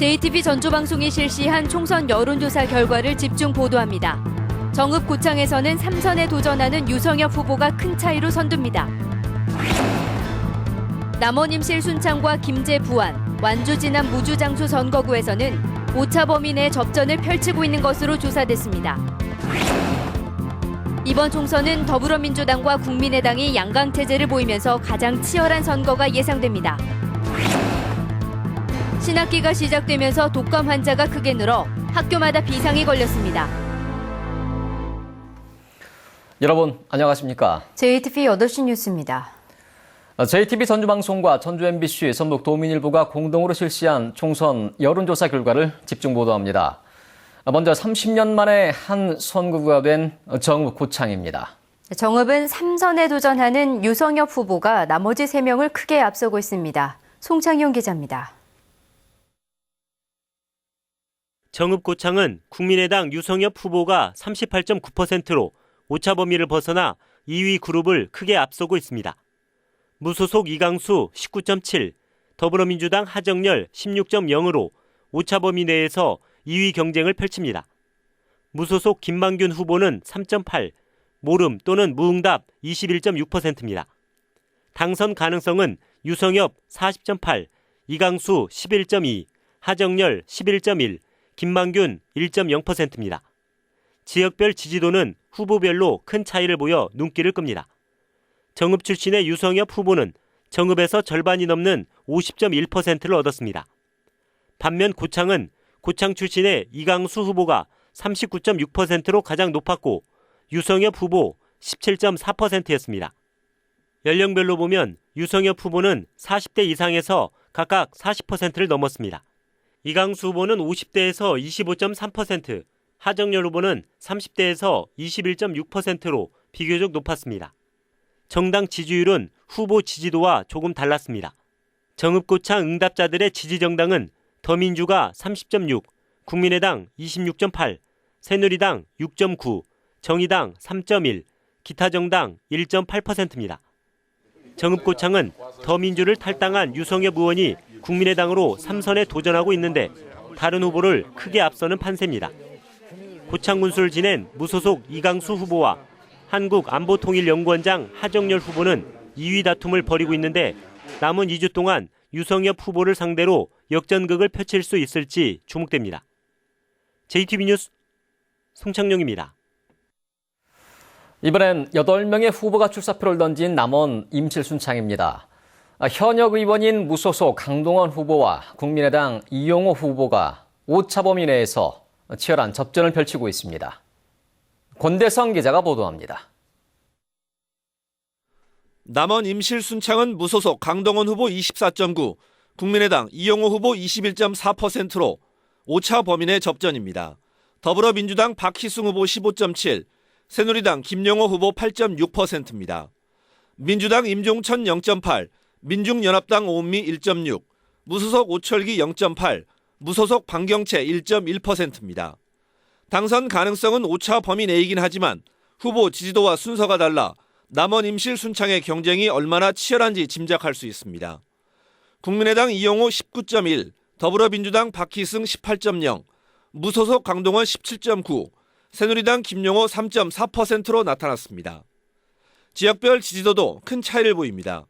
JTB 전조방송이 실시한 총선 여론조사 결과를 집중 보도합니다. 정읍 고창에서는 3선에 도전하는 유성엽 후보가 큰 차이로 선두입니다. 남원 임실 순창과 김제 부안, 완주 진안 무주 장수 선거구에서는 오차 범위 내 접전을 펼치고 있는 것으로 조사됐습니다. 이번 총선은 더불어민주당과 국민의당이 양강체제를 보이면서 가장 치열한 선거가 예상됩니다. 신학기가 시작되면서 독감 환자가 크게 늘어 학교마다 비상이 걸렸습니다. 여러분 안녕하십니까? JTB 8시 뉴스입니다. JTB 전주방송과 전주 MBC, 전북 도민일보가 공동으로 실시한 총선 여론조사 결과를 집중 보도합니다. 먼저 30년 만에 한 선거구가 된 정읍 고창입니다. 정읍은 3선에 도전하는 유성엽 후보가 나머지 3명을 크게 앞서고 있습니다. 송창용 기자입니다. 정읍 고창은 국민의당 유성엽 후보가 38.9%로 오차 범위를 벗어나 2위 그룹을 크게 앞서고 있습니다. 무소속 이강수 19.7, 더불어민주당 하정열 16.0으로 오차 범위 내에서 2위 경쟁을 펼칩니다. 무소속 김만균 후보는 3.8, 모름 또는 무응답 21.6%입니다. 당선 가능성은 유성엽 40.8, 이강수 11.2, 하정열 11.1, 김만균 1.0%입니다. 지역별 지지도는 후보별로 큰 차이를 보여 눈길을 끕니다. 정읍 출신의 유성엽 후보는 정읍에서 절반이 넘는 50.1%를 얻었습니다. 반면 고창은 고창 출신의 이강수 후보가 39.6%로 가장 높았고 유성엽 후보 17.4%였습니다. 연령별로 보면 유성엽 후보는 40대 이상에서 각각 40%를 넘었습니다. 이강수 후보는 50대에서 25.3%, 하정열 후보는 30대에서 21.6%로 비교적 높았습니다. 정당 지지율은 후보 지지도와 조금 달랐습니다. 정읍 고창 응답자들의 지지 정당은 더민주가 30.6, 국민의당 26.8, 새누리당 6.9, 정의당 3.1, 기타 정당 1.8%입니다. 정읍 고창은 더민주를 탈당한 유성엽 의원이 국민의당으로 3선에 도전하고 있는데 다른 후보를 크게 앞서는 판세입니다. 고창 군수를 지낸 무소속 이강수 후보와 한국안보통일연구원장 하정열 후보는 2위 다툼을 벌이고 있는데 남은 2주 동안 유성엽 후보를 상대로 역전극을 펼칠 수 있을지 주목됩니다. JTB 뉴스 송창용입니다. 이번엔 8명의 후보가 출사표를 던진 남원 임실 순창입니다. 현역 의원인 무소속 강동원 후보와 국민의당 이용호 후보가 오차 범위 내에서 치열한 접전을 펼치고 있습니다. 권대성 기자가 보도합니다. 남원 임실 순창은 무소속 강동원 후보 24.9, 국민의당 이용호 후보 21.4%로 오차 범위 내 접전입니다. 더불어민주당 박희승 후보 15.7, 새누리당 김영호 후보 8.6%입니다. 민주당 임종천 0.8, 민중연합당 오은미 1.6, 무소속 오철기 0.8, 무소속 방경채 1.1%입니다. 당선 가능성은 오차 범위 내이긴 하지만 후보 지지도와 순서가 달라 남원 임실 순창의 경쟁이 얼마나 치열한지 짐작할 수 있습니다. 국민의당 이용호 19.1, 더불어민주당 박희승 18.0, 무소속 강동원 17.9, 새누리당 김용호 3.4%로 나타났습니다. 지역별 지지도도 큰 차이를 보입니다.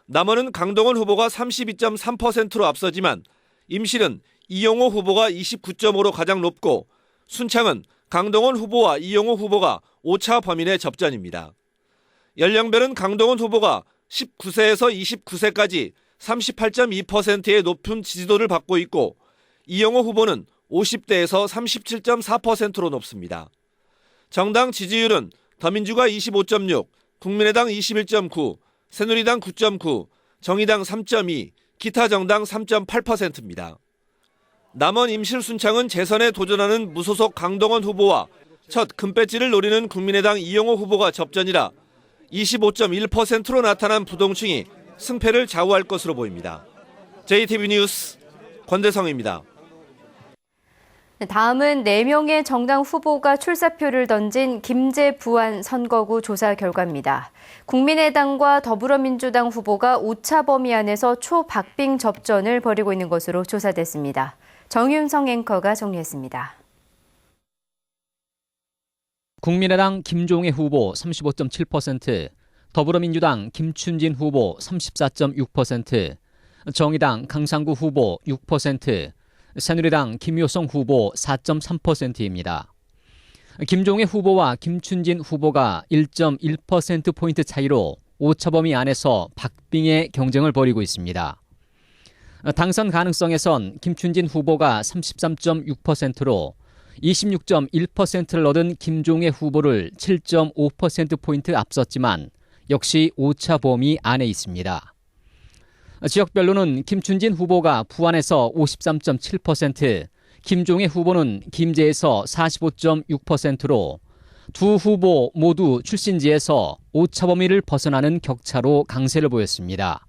남원은 강동원 후보가 32.3%로 앞서지만 임실은 이용호 후보가 29.5로 가장 높고 순창은 강동원 후보와 이용호 후보가 오차 범위 내 접전입니다. 연령별은 강동원 후보가 19세에서 29세까지 38.2%의 높은 지지도를 받고 있고 이용호 후보는 50대에서 37.4%로 높습니다. 정당 지지율은 더민주가 25.6, 국민의당 21.9, 새누리당 9.9, 정의당 3.2, 기타 정당 3.8%입니다. 남원 임실 순창은 재선에 도전하는 무소속 강동원 후보와 첫 금배지를 노리는 국민의당 이용호 후보가 접전이라 25.1%로 나타난 부동층이 승패를 좌우할 것으로 보입니다. JTB 뉴스 권대성입니다. 다음은 4명의 정당 후보가 출사표를 던진 김제 부안 선거구 조사 결과입니다. 국민의당과 더불어민주당 후보가 오차 범위 안에서 초박빙 접전을 벌이고 있는 것으로 조사됐습니다. 정윤성 앵커가 정리했습니다. 국민의당 김종애 후보 35.7%, 더불어민주당 김춘진 후보 34.6%, 정의당 강상구 후보 6%, 새누리당 김효성 후보 4.3%입니다. 김종애 후보와 김춘진 후보가 1.1%포인트 차이로 오차범위 안에서 박빙의 경쟁을 벌이고 있습니다. 당선 가능성에선 김춘진 후보가 33.6%로 26.1%를 얻은 김종애 후보를 7.5%포인트 앞섰지만 역시 오차 범위 안에 있습니다. 지역별로는 김춘진 후보가 부안에서 53.7%, 김종애 후보는 김제에서 45.6%로 두 후보 모두 출신지에서 오차 범위를 벗어나는 격차로 강세를 보였습니다.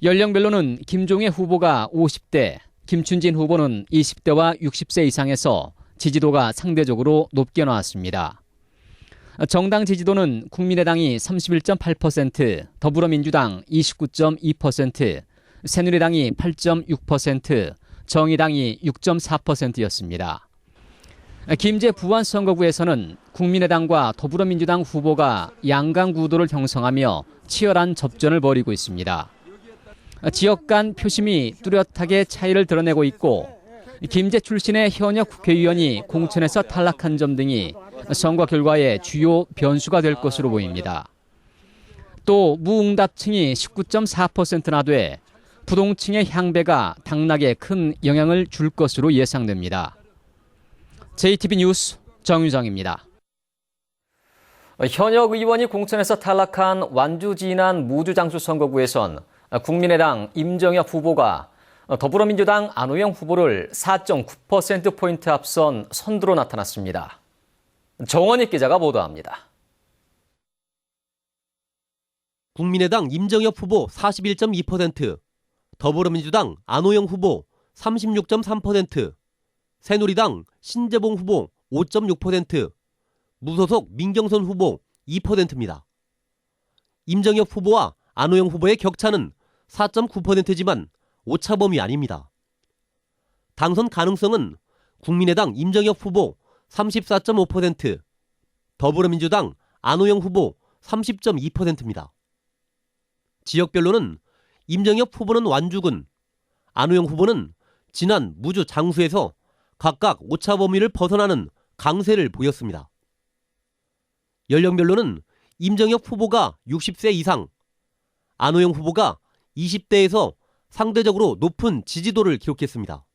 연령별로는 김종애 후보가 50대, 김춘진 후보는 20대와 60세 이상에서 지지도가 상대적으로 높게 나왔습니다. 정당 지지도는 국민의당이 31.8%, 더불어민주당 29.2%, 새누리당이 8.6%, 정의당이 6.4%였습니다. 김제 부안 선거구에서는 국민의당과 더불어민주당 후보가 양강 구도를 형성하며 치열한 접전을 벌이고 있습니다. 지역 간 표심이 뚜렷하게 차이를 드러내고 있고 김제 출신의 현역 국회의원이 공천에서 탈락한 점 등이 선거 결과의 주요 변수가 될 것으로 보입니다. 또 무응답층이 19.4%나 돼 부동층의 향배가 당락에 큰 영향을 줄 것으로 예상됩니다. JTB 뉴스 정유정입니다. 현역 의원이 공천에서 탈락한 완주 진안 무주장수 선거구에선 국민의당 임정혁 후보가 더불어민주당 안호영 후보를 4.9%포인트 앞선 선두로 나타났습니다. 정원익 기자가 보도합니다. 국민의당 임정혁 후보 41.2%, 더불어민주당 안호영 후보 36.3%, 새누리당 신재봉 후보 5.6%, 무소속 민경선 후보 2%입니다. 임정혁 후보와 안호영 후보의 격차는 4.9%지만 오차범위 아닙니다. 당선 가능성은 국민의당 임정혁 후보 34.5%, 더불어민주당 안호영 후보 30.2%입니다. 지역별로는 임정혁 후보는 완주군, 안호영 후보는 진안 무주 장수에서 각각 오차범위를 벗어나는 강세를 보였습니다. 연령별로는 임정혁 후보가 60세 이상, 안호영 후보가 20대에서 상대적으로 높은 지지도를 기록했습니다.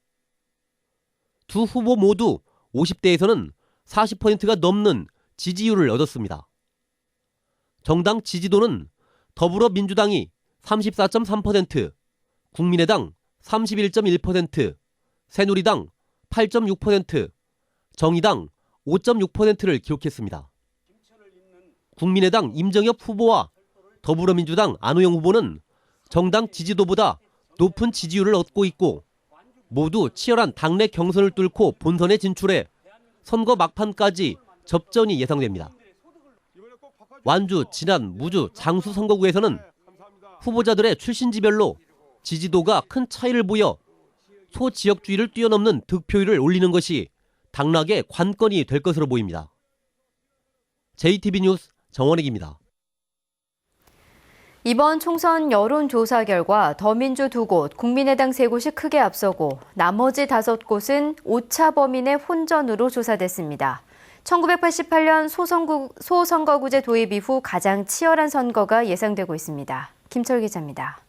두 후보 모두 50대에서는 40%가 넘는 지지율을 얻었습니다. 정당 지지도는 더불어민주당이 34.3%, 국민의당 31.1%, 새누리당 8.6%, 정의당 5.6%를 기록했습니다. 국민의당 임정혁 후보와 더불어민주당 안호영 후보는 정당 지지도보다 높은 지지율을 얻고 있고 모두 치열한 당내 경선을 뚫고 본선에 진출해 선거 막판까지 접전이 예상됩니다. 완주, 진안, 무주, 장수 선거구에서는 후보자들의 출신지별로 지지도가 큰 차이를 보여 소지역주의를 뛰어넘는 득표율을 올리는 것이 당락의 관건이 될 것으로 보입니다. JTB 뉴스 정원익입니다. 이번 총선 여론조사 결과 더민주 2곳, 국민의당 3곳이 크게 앞서고 나머지 5곳은 오차 범위 내 혼전으로 조사됐습니다. 1988년 소선거구제 도입 이후 가장 치열한 선거가 예상되고 있습니다. 김철 기자입니다.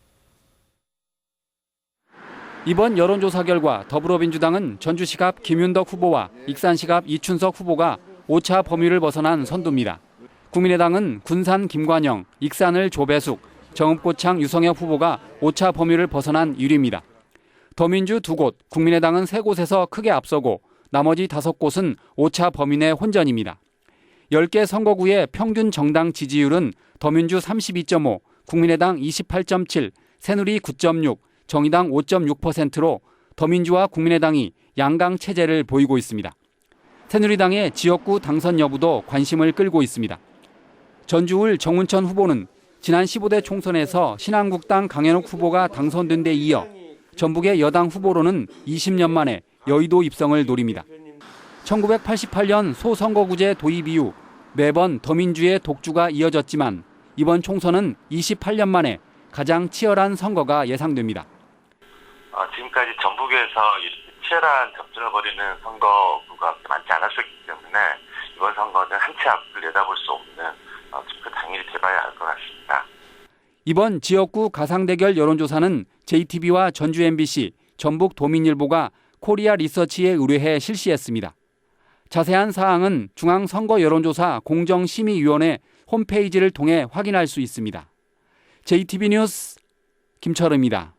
이번 여론조사 결과 더불어민주당은 전주시갑 김윤덕 후보와 익산시갑 이춘석 후보가 오차 범위를 벗어난 선두입니다. 국민의당은 군산 김관영, 익산을 조배숙, 정읍고창 유성혁 후보가 오차 범위를 벗어난 1위입니다. 더민주 2곳, 국민의당은 3곳에서 크게 앞서고 나머지 5곳은 오차 범위 내 혼전입니다. 10개 선거구의 평균 정당 지지율은 더민주 32.5, 국민의당 28.7, 새누리 9.6, 정의당 5.6%로 더민주와 국민의당이 양강 체제를 보이고 있습니다. 새누리당의 지역구 당선 여부도 관심을 끌고 있습니다. 전주울 정운천 후보는 지난 15대 총선에서 신한국당 강현옥 후보가 당선된 데 이어 전북의 여당 후보로는 20년 만에 여의도 입성을 노립니다. 1988년 소선거구제 도입 이후 매번 더민주의 독주가 이어졌지만 이번 총선은 28년 만에 가장 치열한 선거가 예상됩니다. 지금까지 전북에서 치열한 접전을 벌이는 선거구가 많지 않았었기 때문에 이번 선거는 한 치 앞을 내다볼 수 없는 투표 당일이 돼봐야 할 것 같습니다. 이번 지역구 가상대결 여론조사는 JTB와 전주 MBC, 전북 도민일보가 코리아 리서치에 의뢰해 실시했습니다. 자세한 사항은 중앙선거여론조사 공정심의위원회 홈페이지를 통해 확인할 수 있습니다. JTB 뉴스 김철우입니다.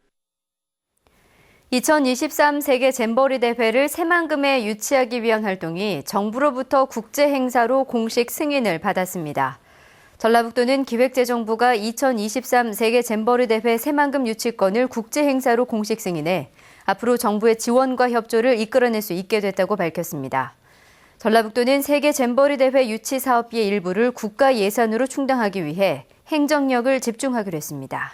2023 세계 잼버리 대회를 새만금에 유치하기 위한 활동이 정부로부터 국제 행사로 공식 승인을 받았습니다. 전라북도는 기획재정부가 2023 세계 잼버리 대회 새만금 유치권을 국제 행사로 공식 승인해 앞으로 정부의 지원과 협조를 이끌어낼 수 있게 됐다고 밝혔습니다. 전라북도는 세계 잼버리 대회 유치 사업비의 일부를 국가 예산으로 충당하기 위해 행정력을 집중하기로 했습니다.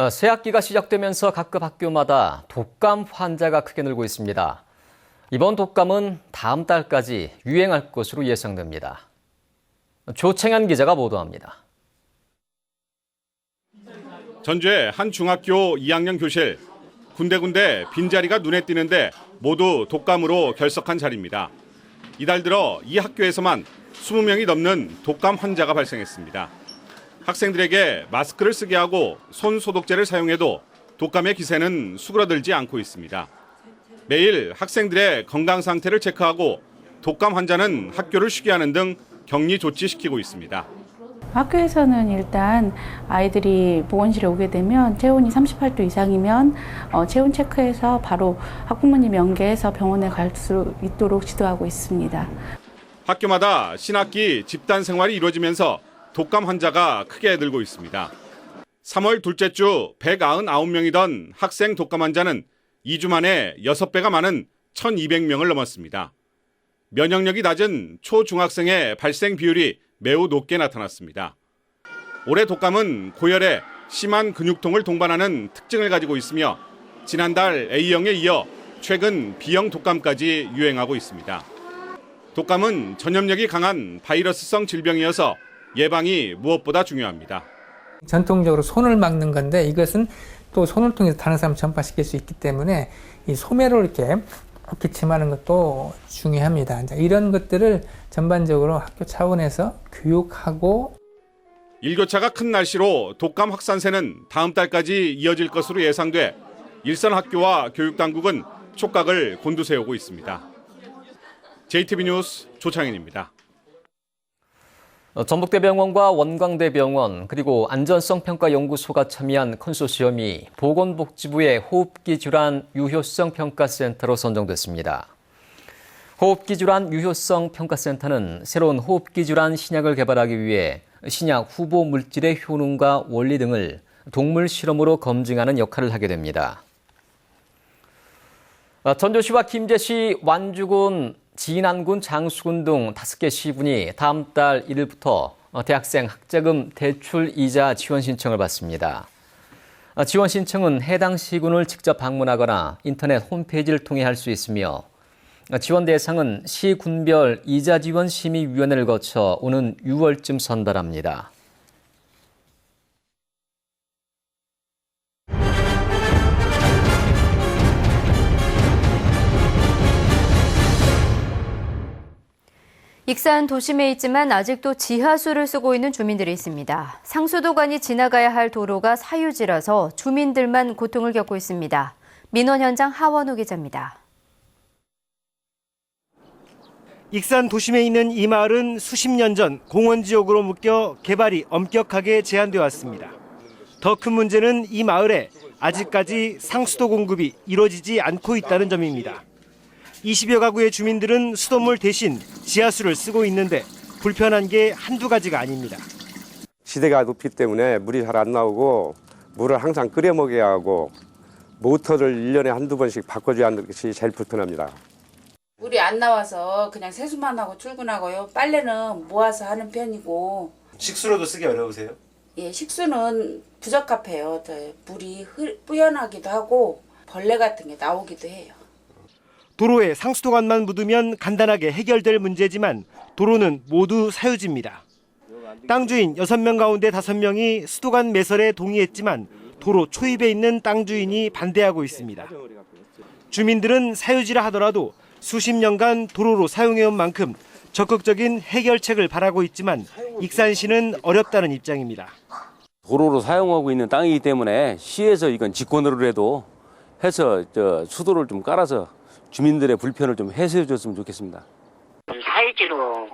새학기가 시작되면서 각급 학교마다 독감 환자가 크게 늘고 있습니다. 이번 독감은 다음 달까지 유행할 것으로 예상됩니다. 조창현 기자가 보도합니다. 전주의 한 중학교 2학년 교실. 군데군데 빈자리가 눈에 띄는데 모두 독감으로 결석한 자리입니다. 이달 들어 이 학교에서만 20명이 넘는 독감 환자가 발생했습니다. 학생들에게 마스크를 쓰게 하고 손 소독제를 사용해도 독감의 기세는 수그러들지 않고 있습니다. 매일 학생들의 건강 상태를 체크하고 독감 환자는 학교를 쉬게 하는 등 격리 조치시키고 있습니다. 학교에서는 일단 아이들이 보건실에 오게 되면 체온이 38도 이상이면 체온 체크해서 바로 학부모님 연계해서 병원에 갈 수 있도록 지도하고 있습니다. 학교마다 신학기 집단 생활이 이루어지면서 독감 환자가 크게 늘고 있습니다. 3월 둘째 주 199명이던 학생 독감 환자는 2주 만에 6배가 많은 1,200명을 넘었습니다. 면역력이 낮은 초중학생의 발생 비율이 매우 높게 나타났습니다. 올해 독감은 고열에 심한 근육통을 동반하는 특징을 가지고 있으며 지난달 A형에 이어 최근 B형 독감까지 유행하고 있습니다. 독감은 전염력이 강한 바이러스성 질병이어서 예방이 무엇보다 중요합니다. 전통적으로 손을 막는 건데 이것은 또 손을 통해서 다른 사람 전파시킬 수 있기 때문에 이 소매로 이렇게 기침하는 것도 중요합니다. 이런 것들을 전반적으로 학교 차원에서 교육하고 일교차가 큰 날씨로 독감 확산세는 다음 달까지 이어질 것으로 예상돼 일선 학교와 교육당국은 촉각을 곤두세우고 있습니다. JTB 뉴스 조창현입니다. 전북대병원과 원광대병원 그리고 안전성평가연구소가 참여한 컨소시엄이 보건복지부의 호흡기 질환 유효성 평가센터로 선정됐습니다. 호흡기 질환 유효성 평가센터는 새로운 호흡기 질환 신약을 개발하기 위해 신약 후보 물질의 효능과 원리 등을 동물 실험으로 검증하는 역할을 하게 됩니다. 전주시와 김제시, 완주군, 진안군, 장수군 등 5개 시군이 다음 달 1일부터 대학생 학자금 대출 이자 지원 신청을 받습니다. 지원 신청은 해당 시군을 직접 방문하거나 인터넷 홈페이지를 통해 할 수 있으며 지원 대상은 시군별 이자 지원 심의위원회를 거쳐 오는 6월쯤 선발합니다. 익산 도심에 있지만 아직도 지하수를 쓰고 있는 주민들이 있습니다. 상수도관이 지나가야 할 도로가 사유지라서 주민들만 고통을 겪고 있습니다. 민원 현장 하원호 기자입니다. 익산 도심에 있는 이 마을은 수십 년 전 공원지역으로 묶여 개발이 엄격하게 제한되어 왔습니다. 더 큰 문제는 이 마을에 아직까지 상수도 공급이 이루어지지 않고 있다는 점입니다. 20여 가구의 주민들은 수돗물 대신 지하수를 쓰고 있는데 불편한 게 한두 가지가 아닙니다. 시대가 높기 때문에 물이 잘 안 나오고 물을 항상 끓여 먹여야 하고 모터를 1년에 한두 번씩 바꿔줘야 하는 것이 제일 불편합니다. 물이 안 나와서 그냥 세수만 하고 출근하고요. 빨래는 모아서 하는 편이고. 식수로도 쓰기 어려우세요? 예, 식수는 부적합해요. 물이 뿌연하기도 하고 벌레 같은 게 나오기도 해요. 도로에 상수도관만 묻으면 간단하게 해결될 문제지만 도로는 모두 사유지입니다. 땅 주인 6명 가운데 5명이 수도관 매설에 동의했지만 도로 초입에 있는 땅 주인이 반대하고 있습니다. 주민들은 사유지라 하더라도 수십 년간 도로로 사용해온 만큼 적극적인 해결책을 바라고 있지만 익산시는 어렵다는 입장입니다. 도로로 사용하고 있는 땅이기 때문에 시에서 이건 직권으로라도 해서 수도를 좀 깔아서 주민들의 불편을 좀 해소해 줬으면 좋겠습니다. 사유지로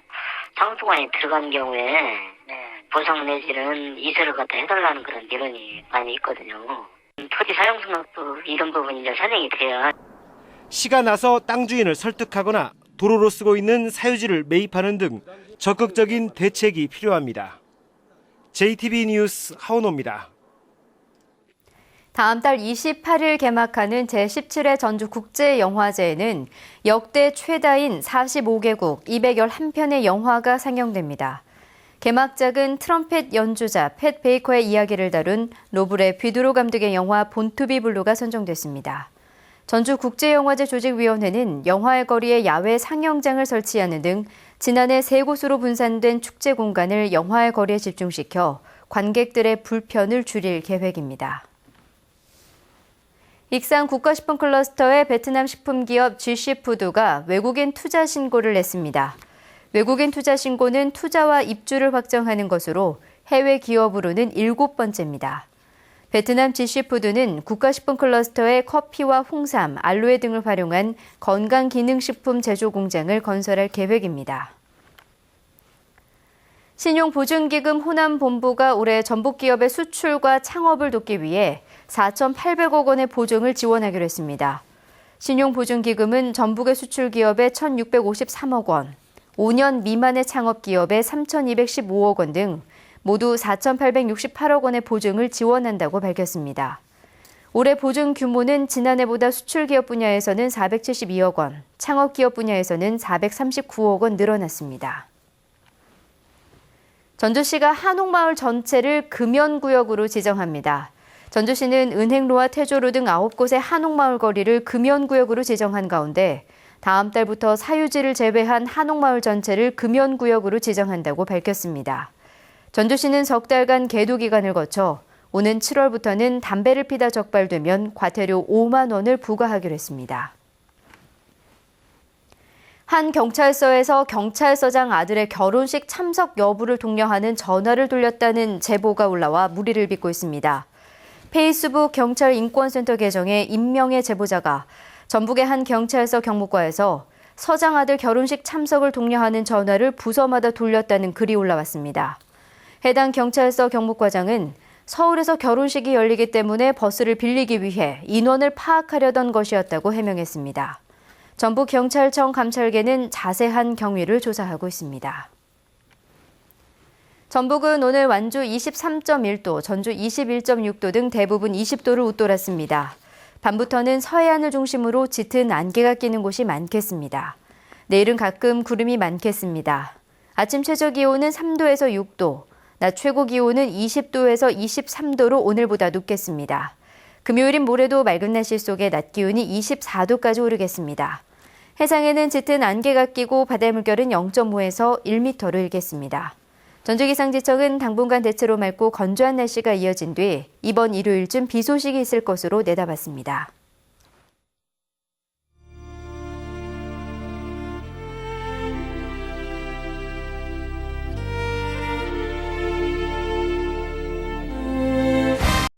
상수관이 들어가는 경우에 보상 내지는 이사를 갖다 해달라는 그런 민원이 많이 있거든요. 토지 사용 승낙도 이런 부분이 이제 산행이 돼야. 시가 나서 땅 주인을 설득하거나 도로로 쓰고 있는 사유지를 매입하는 등 적극적인 대책이 필요합니다. JTB 뉴스 하원호입니다. 다음 달 28일 개막하는 제17회 전주국제영화제에는 역대 최다인 45개국 211편의 영화가 상영됩니다. 개막작은 트럼펫 연주자 팻 베이커의 이야기를 다룬 로브레 비두로 감독의 영화 본투비 블루가 선정됐습니다. 전주국제영화제 조직위원회는 영화의 거리에 야외 상영장을 설치하는 등 지난해 3곳으로 분산된 축제 공간을 영화의 거리에 집중시켜 관객들의 불편을 줄일 계획입니다. 익산 국가식품 클러스터의 베트남 식품기업 GC푸드가 외국인 투자 신고를 냈습니다. 외국인 투자 신고는 투자와 입주를 확정하는 것으로 해외 기업으로는 7번째입니다. 베트남 GC푸드는 국가식품 클러스터의 커피와 홍삼, 알로에 등을 활용한 건강기능식품 제조 공장을 건설할 계획입니다. 신용보증기금 호남본부가 올해 전북기업의 수출과 창업을 돕기 위해 4,800억 원의 보증을 지원하기로 했습니다. 신용보증기금은 전북의 수출기업에 1,653억 원, 5년 미만의 창업기업에 3,215억 원 등 모두 4,868억 원의 보증을 지원한다고 밝혔습니다. 올해 보증 규모는 지난해보다 수출기업 분야에서는 472억 원, 창업기업 분야에서는 439억 원 늘어났습니다. 전주시가 한옥마을 전체를 금연구역으로 지정합니다. 전주시는 은행로와 태조로 등 9곳의 한옥마을 거리를 금연구역으로 지정한 가운데 다음 달부터 사유지를 제외한 한옥마을 전체를 금연구역으로 지정한다고 밝혔습니다. 전주시는 석 달간 계도 기간을 거쳐 오는 7월부터는 담배를 피다 적발되면 과태료 5만 원을 부과하기로 했습니다. 한 경찰서에서 경찰서장 아들의 결혼식 참석 여부를 독려하는 전화를 돌렸다는 제보가 올라와 물의를 빚고 있습니다. 페이스북 경찰 인권센터 계정에 익명의 제보자가 전북의 한 경찰서 경무과에서 서장 아들 결혼식 참석을 독려하는 전화를 부서마다 돌렸다는 글이 올라왔습니다. 해당 경찰서 경무과장은 서울에서 결혼식이 열리기 때문에 버스를 빌리기 위해 인원을 파악하려던 것이었다고 해명했습니다. 전북경찰청 감찰계는 자세한 경위를 조사하고 있습니다. 전북은 오늘 완주 23.1도, 전주 21.6도 등 대부분 20도를 웃돌았습니다. 밤부터는 서해안을 중심으로 짙은 안개가 끼는 곳이 많겠습니다. 내일은 가끔 구름이 많겠습니다. 아침 최저 기온은 3도에서 6도, 낮 최고 기온은 20도에서 23도로 오늘보다 높겠습니다. 금요일인 모레도 맑은 날씨 속에 낮 기온이 24도까지 오르겠습니다. 해상에는 짙은 안개가 끼고 바다의 물결은 0.5에서 1m로 일겠습니다. 전주기상지청은 당분간 대체로 맑고 건조한 날씨가 이어진 뒤 이번 일요일쯤 비 소식이 있을 것으로 내다봤습니다.